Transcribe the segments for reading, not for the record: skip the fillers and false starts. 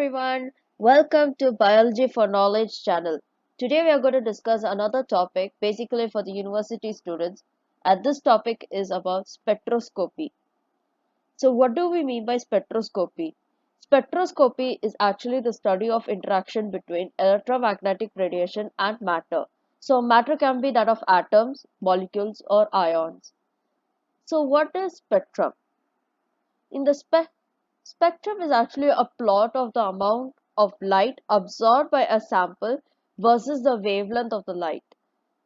everyone, welcome to Biology for Knowledge channel. Today we are going to discuss another topic basically for the university students, and this topic is about spectroscopy. So what do we mean by spectroscopy? Spectroscopy is actually the study of interaction between electromagnetic radiation and matter. So matter can be that of atoms, molecules or ions. So what is spectrum? In the spectrum is actually a plot of the amount of light absorbed by a sample versus the wavelength of the light.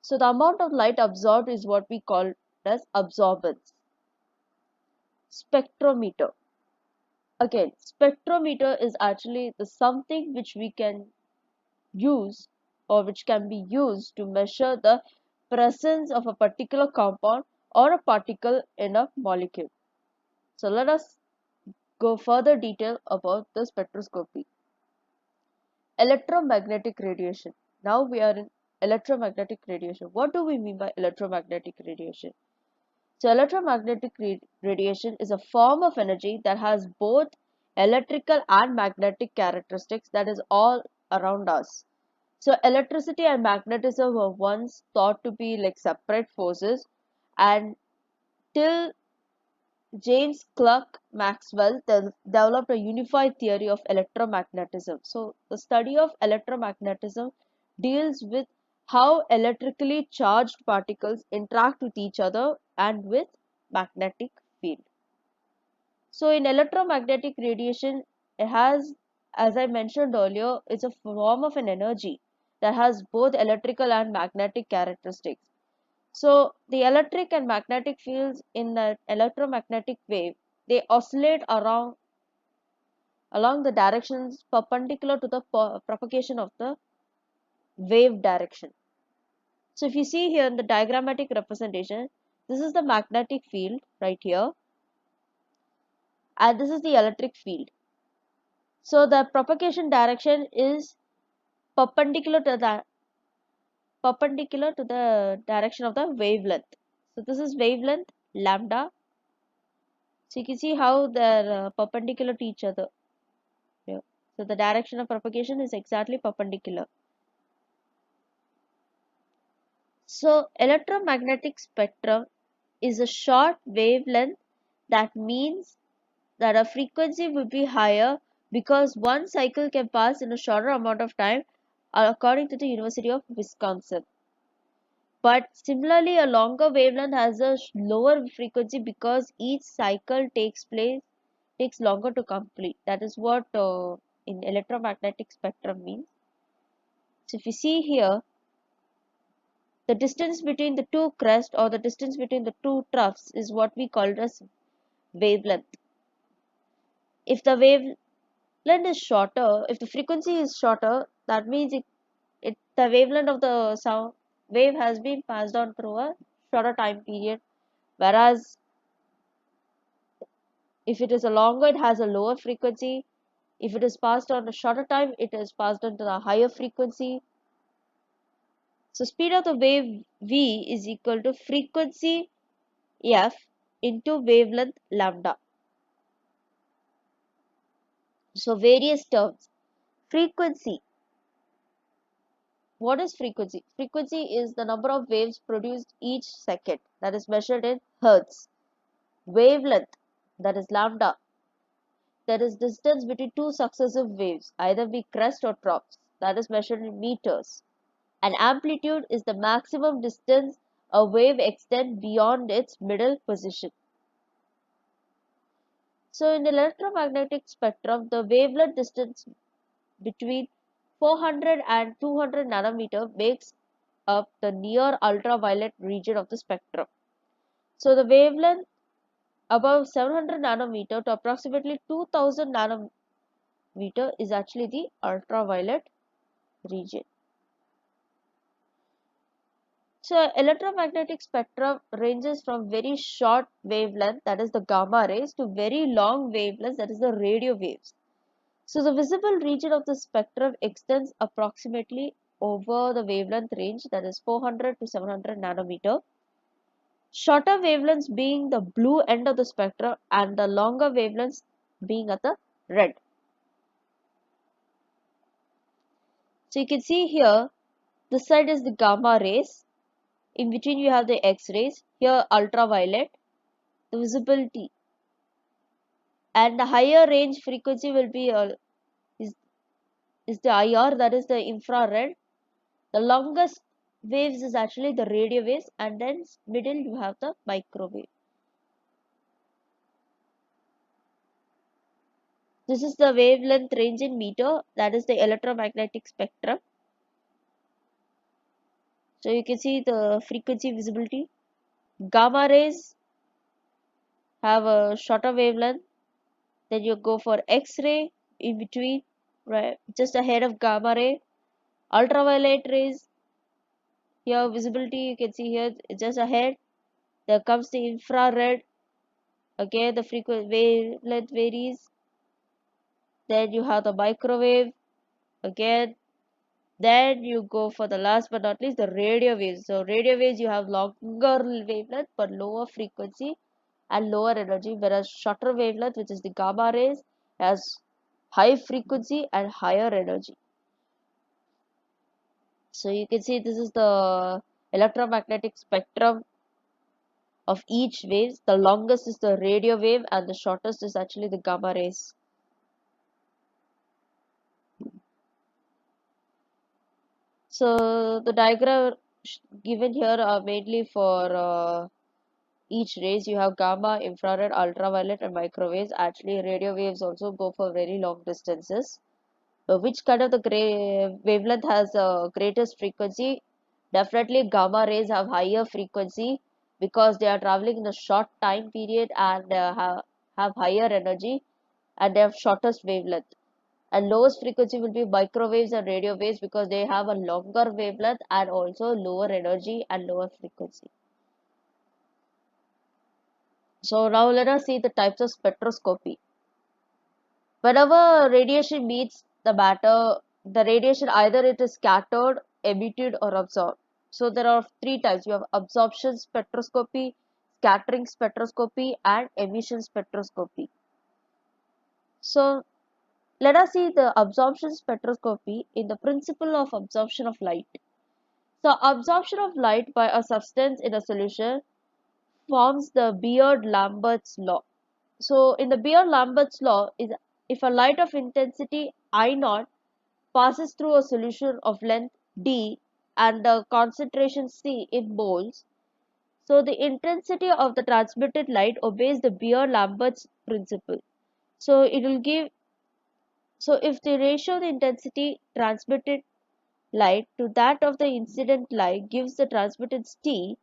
So the amount of light absorbed is what we call as absorbance. Spectrometer. Again, spectrometer is actually the something which we can use or which can be used to measure the presence of a particular compound or a particle in a molecule. So let us go further detail about the spectroscopy. Electromagnetic radiation. Now we are in electromagnetic radiation. What do we mean by electromagnetic radiation? So electromagnetic radiation is a form of energy that has both electrical and magnetic characteristics that is all around us. So electricity and magnetism were once thought to be like separate forces, and till James Clerk Maxwell developed a unified theory of electromagnetism. So, the study of electromagnetism deals with how electrically charged particles interact with each other and with magnetic field. So, in electromagnetic radiation, it has, as I mentioned earlier, it's a form of an energy that has both electrical and magnetic characteristics. So the electric and magnetic fields in the electromagnetic wave, they oscillate around along the directions perpendicular to the propagation of the wave direction. So if you see here in the diagrammatic representation, this is the magnetic field right here, and this is the electric field. So the propagation direction is perpendicular to the direction of the wavelength. So this is wavelength lambda. So you can see how they're perpendicular to each other here. So the direction of propagation is exactly perpendicular. So electromagnetic spectrum is a short wavelength. That means that a frequency will be higher because one cycle can pass in a shorter amount of time, according to the University of Wisconsin. But similarly, a longer wavelength has a lower frequency because each cycle takes longer to complete. That is what in electromagnetic spectrum means. So if you see here, the distance between the two crests or the distance between the two troughs is what we call as wavelength. If the wavelength is shorter, if the frequency is shorter, that means the wavelength of the sound wave has been passed on through a shorter time period, whereas if it is a longer, it has a lower frequency. If it is passed on a shorter time, it is passed on to the higher frequency. So speed of the wave v is equal to frequency f into wavelength lambda. So various terms. Frequency. What is frequency? Frequency is the number of waves produced each second, that is measured in hertz. Wavelength, that is lambda, that is distance between two successive waves, either be crest or troughs, that is measured in meters. And amplitude is the maximum distance a wave extends beyond its middle position. So in the electromagnetic spectrum, the wavelength distance between 400 and 200 nanometer makes up the near ultraviolet region of the spectrum. So the wavelength above 700 nanometer to approximately 2000 nanometer is actually the ultraviolet region. So electromagnetic spectrum ranges from very short wavelength, that is the gamma rays, to very long wavelengths, that is the radio waves. So the visible region of the spectrum extends approximately over the wavelength range, that is 400 to 700 nanometer. Shorter wavelengths being the blue end of the spectrum and the longer wavelengths being at the red. So you can see here, this side is the gamma rays. In between you have the X-rays. Here ultraviolet, the visibility, and the higher range frequency will be is is the IR, that is the infrared. The longest waves is actually the radio waves, and then middle you have the microwave. This is the wavelength range in meter, that is the electromagnetic spectrum. So you can see the frequency visibility. Gamma rays have a shorter wavelength. Then you go for X-ray in between, right, just ahead of gamma ray. Ultraviolet rays, here visibility you can see here just ahead. There comes the infrared. Again the frequency wavelength varies. Then you have the microwave again. Then you go for the last but not least the radio waves. So radio waves you have longer wavelength but lower frequency and lower energy, whereas shorter wavelength, which is the gamma rays, has high frequency and higher energy. So you can see this is the electromagnetic spectrum of each wave. The longest is the radio wave and the shortest is actually the gamma rays. So the diagram given here are mainly for each rays. You have gamma, infrared, ultraviolet and microwaves. Actually radio waves also go for very long distances. Which kind of the wavelength has the greatest frequency? Definitely gamma rays have higher frequency because they are traveling in a short time period and have higher energy, and they have shortest wavelength. And lowest frequency will be microwaves and radio waves because they have a longer wavelength and also lower energy and lower frequency. So now let us see the types of spectroscopy. Whenever radiation meets the matter, the radiation either it is scattered, emitted or absorbed. So there are three types. You have absorption spectroscopy, scattering spectroscopy and emission spectroscopy. So let us see the absorption spectroscopy in the principle of absorption of light. So absorption of light by a substance in a solution forms the Beard-Lambert's law. So in the Beard-Lambert's law is if a light of intensity I naught passes through a solution of length d and the concentration C in moles, so the intensity of the transmitted light obeys the Beer-Lambert's principle. So it will give, so if the ratio of the intensity transmitted light to that of the incident light gives the transmitted T,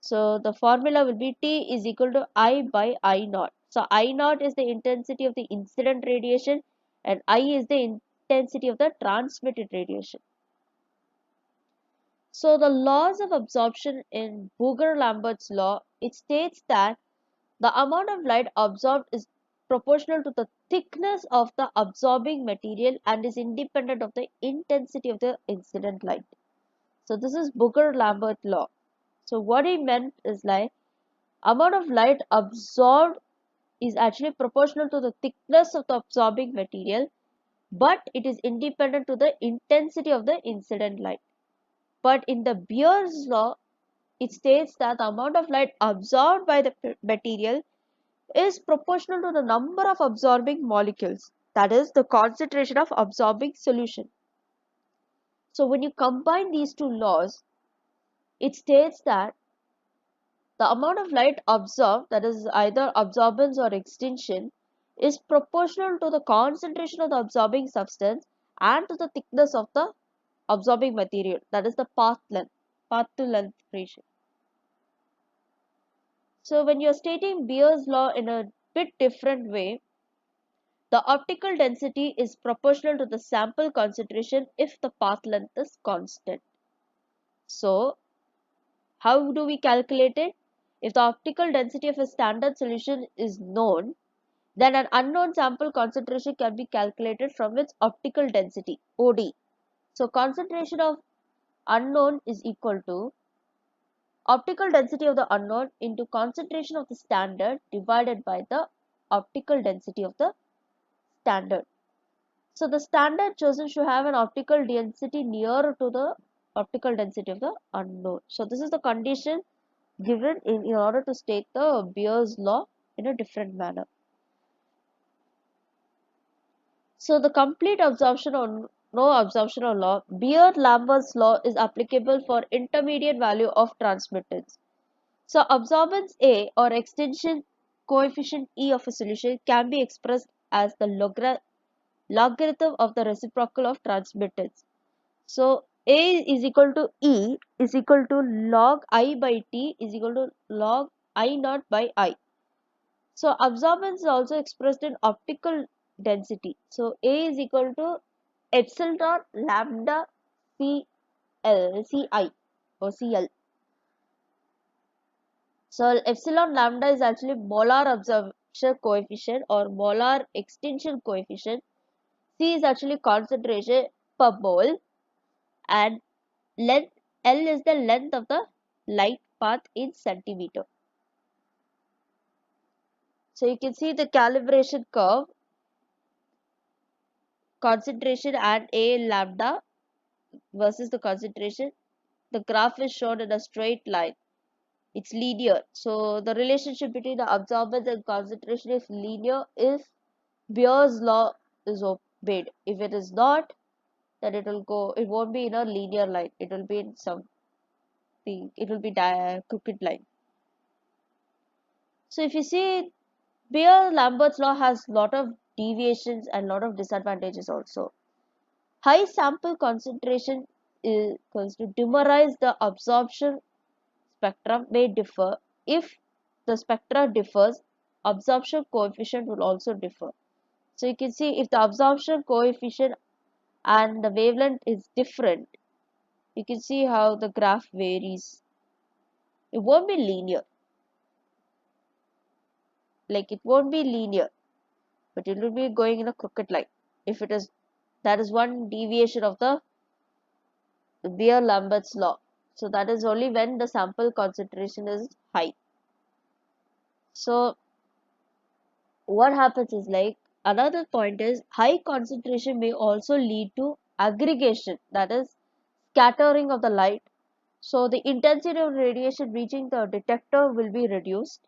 so the formula will be T is equal to I by I naught. So I naught is the intensity of the incident radiation and I is the intensity of the transmitted radiation. So the laws of absorption in Booger-Lambert's law, it states that the amount of light absorbed is proportional to the thickness of the absorbing material and is independent of the intensity of the incident light. So this is Booger-Lambert law. So what he meant is like amount of light absorbed is actually proportional to the thickness of the absorbing material, but it is independent to the intensity of the incident light. But in the Beer's law, it states that the amount of light absorbed by the material is proportional to the number of absorbing molecules, that is the concentration of absorbing solution. So when you combine these two laws, it states that the amount of light absorbed, that is either absorbance or extinction, is proportional to the concentration of the absorbing substance and to the thickness of the absorbing material, that is the path to length ratio. So when you are stating Beer's law in a bit different way, the optical density is proportional to the sample concentration if the path length is constant. So how do we calculate it? If the optical density of a standard solution is known, then an unknown sample concentration can be calculated from its optical density, OD. So concentration of unknown is equal to optical density of the unknown into concentration of the standard divided by the optical density of the standard. So the standard chosen should have an optical density nearer to the optical density of the unknown. So this is the condition given in order to state the Beer's law in a different manner. So the complete absorption or no absorption of law, Beer-Lambert's law is applicable for intermediate value of transmittance. So absorbance A or extension coefficient E of a solution can be expressed as the logarithm of the reciprocal of transmittance. So A is equal to E is equal to log I by T is equal to log I naught by I. So absorbance is also expressed in optical density. So A is equal to epsilon dot lambda Ci or Cl. So epsilon lambda is actually molar absorption coefficient or molar extension coefficient. C is actually concentration per mole, and length L is the length of the light path in centimeter. So you can see the calibration curve, concentration and A lambda versus the concentration. The graph is shown in a straight line. It's linear. So the relationship between the absorbance and concentration is linear if Beer's law is obeyed. If it is not, then it won't be in a linear line. It will be in something, it will be crooked line. So if you see, Beer-Lambert's law has lot of deviations and lot of disadvantages also. High sample concentration is going to dimerize the absorption spectrum may differ. If the spectra differs, absorption coefficient will also differ. So you can see if the absorption coefficient and the wavelength is different, you can see how the graph varies. It won't be linear. Like it won't be linear, but it will be going in a crooked line. If it is, that is one deviation of the Beer-Lambert's law. So that is only when the sample concentration is high. So what happens is, like, another point is high concentration may also lead to aggregation, that is scattering of the light. So the intensity of radiation reaching the detector will be reduced.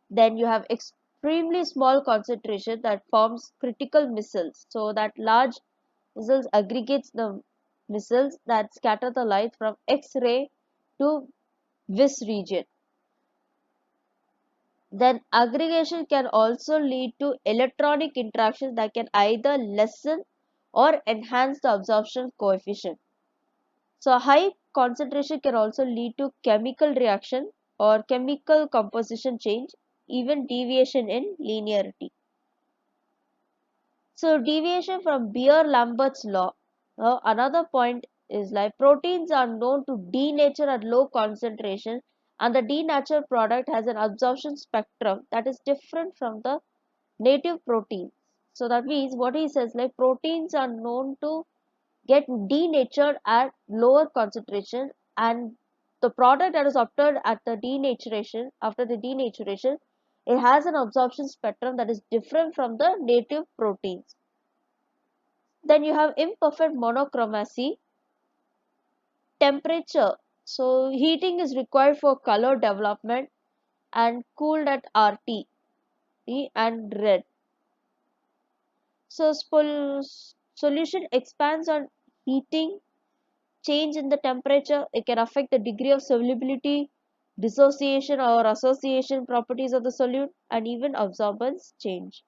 Then you have extremely small concentration that forms critical missile. So that large missiles aggregates the missiles that scatter the light from X-ray to vis region. Then aggregation can also lead to electronic interactions that can either lessen or enhance the absorption coefficient. So high concentration can also lead to chemical reaction or chemical composition change, even deviation in linearity. So deviation from Beer-Lambert's law. Now another point is, like, proteins are known to denature at low concentration, and the denatured product has an absorption spectrum that is different from the native proteins. So that means what he says, like, proteins are known to get denatured at lower concentration, and the product that is obtained at the denaturation, after the denaturation, it has an absorption spectrum that is different from the native proteins. Then you have imperfect monochromacy. Temperature, so heating is required for color development and cooled at RT and red. So solution expands on heating. Change in the temperature, it can affect the degree of solubility, dissociation or association properties of the solute, and even absorbance change.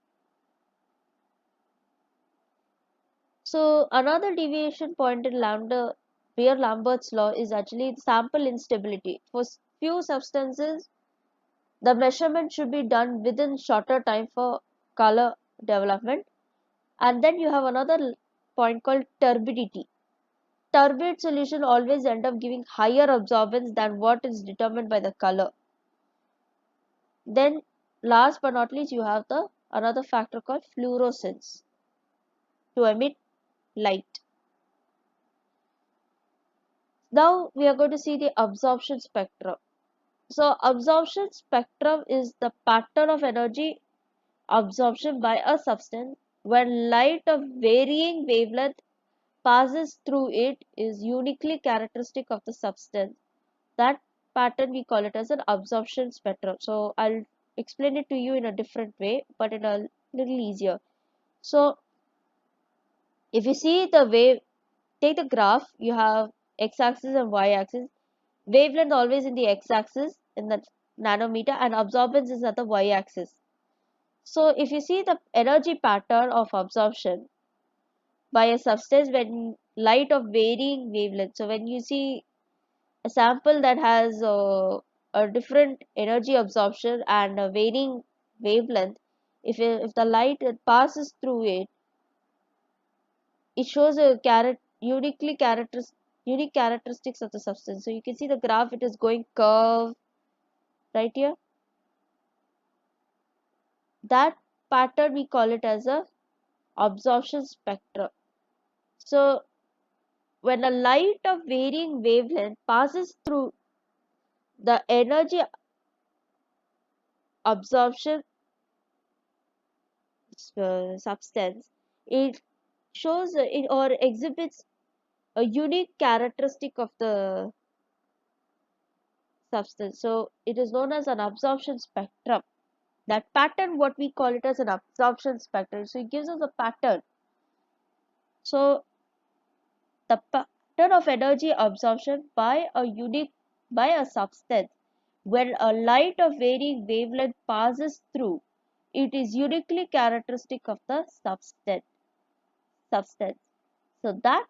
So another deviation point in Beer-Lambert's law is actually sample instability. For few substances, the measurement should be done within shorter time for color development. And then you have another point called turbidity. Turbid solution always end up giving higher absorbance than what is determined by the color. Then last but not least, you have the another factor called fluorescence to emit light. Now we are going to see the absorption spectrum. So absorption spectrum is the pattern of energy absorption by a substance when light of varying wavelength passes through it is uniquely characteristic of the substance. That pattern we call it as an absorption spectrum. So I'll explain it to you in a different way, but in a little easier. So if you see the wave, take the graph, you have x-axis and y-axis. Wavelength always in the x-axis in the nanometer, and absorbance is at the y-axis. So if you see the energy pattern of absorption by a substance when light of varying wavelength, so when you see a sample that has a different energy absorption and a varying wavelength, if the light passes through it, it shows a unique characteristics of the substance. So you can see the graph, it is going curve right here. That pattern we call it as a absorption spectrum. So when a light of varying wavelength passes through the energy absorption substance, it shows it or exhibits a unique characteristic of the substance. So it is known as an absorption spectrum. That pattern, what we call it as an absorption spectrum. So it gives us a pattern. So the pattern of energy absorption by a substance when a light of varying wavelength passes through, it is uniquely characteristic of the substance. So that